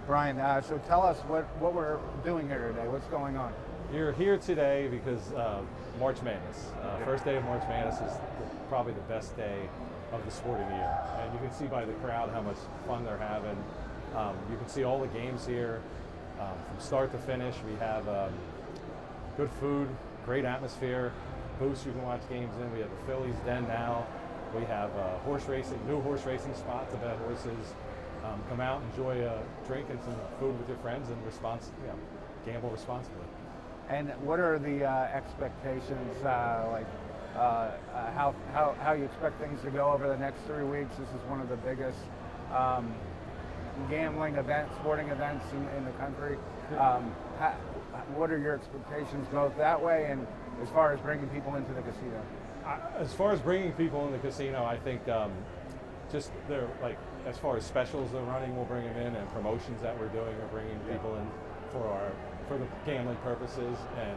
Brian, so tell us what we're doing here today. What's going on? You're here today because March Madness. First day of March Madness is probably the best day of the sporting year. And you can see by the crowd how much fun they're having. You can see all the games here from start to finish. We have good food, great atmosphere, booths you can watch games in. We have the Phillies Den now. We have new horse racing spot to bet horses. Come out, enjoy a drink and some food with your friends, and gamble responsibly. And what are the expectations, how you expect things to go over the next 3 weeks? This is one of the biggest gambling events, sporting events in the country. What are your expectations both that way and as far as bringing people into the casino? As far as bringing people in the casino, I think just they're like, as far as specials they're running, we'll bring them in, and promotions that we're doing are bringing people in for the gambling purposes and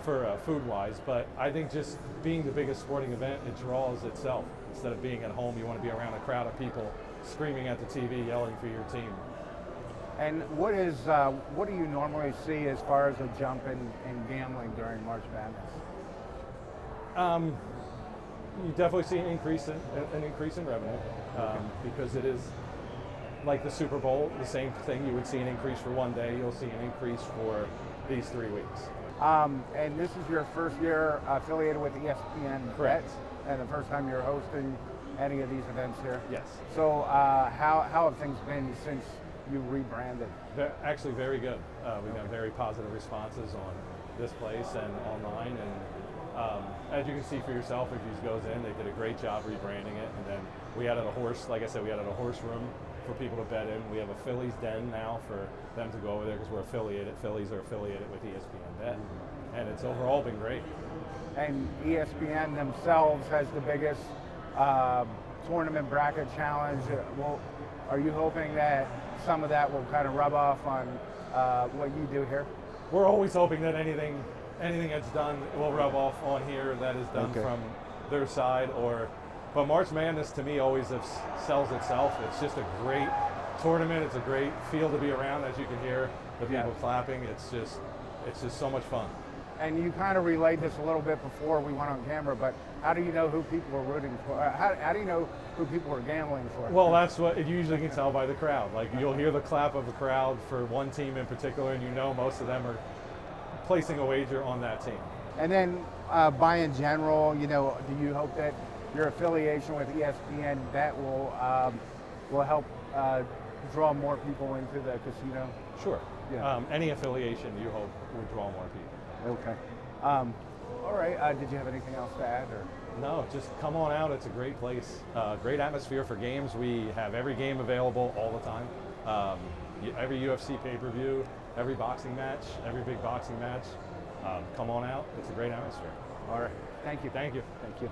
for food-wise. But I think just being the biggest sporting event, it draws itself. Instead of being at home, you want to be around a crowd of people screaming at the TV, yelling for your team. And what do you normally see as far as a jump in gambling during March Madness? You definitely see an increase in revenue because it is like the Super Bowl, the same thing. You would see an increase for one day. You'll see an increase for these 3 weeks. And this is your first year affiliated with ESPN. Correct. And the first time you're hosting any of these events here? Yes. So how have things been since you rebranded? They're actually very good. We've got very positive responses on this place and online, and as you can see for yourself, if you goes in, they did a great job rebranding it. And then we added a horse, like I said, we added a horse room for people to bet in. We have a Phillies Den now for them to go over there because we're affiliated. Phillies are affiliated with ESPN Bet, and it's overall been great. And ESPN themselves has the biggest tournament bracket challenge. Are you hoping that some of that will kind of rub off on what you do here? We're always hoping that anything that's done will rub off on here that is done from their side. But March Madness to me always sells itself. It's just a great tournament. It's a great field to be around, as you can hear the people clapping. It's just so much fun. And you kind of relayed this a little bit before we went on camera, but how do you know who people are rooting for? How do you know who people are gambling for? Well, that's what you usually can tell by the crowd. Like, you'll hear the clap of a crowd for one team in particular, and you know most of them are placing a wager on that team. And then by in general, do you hope that your affiliation with ESPN Bet will help draw more people into the casino? Sure. Yeah. Any affiliation you hope would draw more people. Okay. All right. Did you have anything else to add? Or? No, just come on out. It's a great place. Great atmosphere for games. We have every game available all the time. Every UFC pay-per-view, every boxing match, every big boxing match. Come on out. It's a great atmosphere. All right. Thank you. Thank you. Thank you.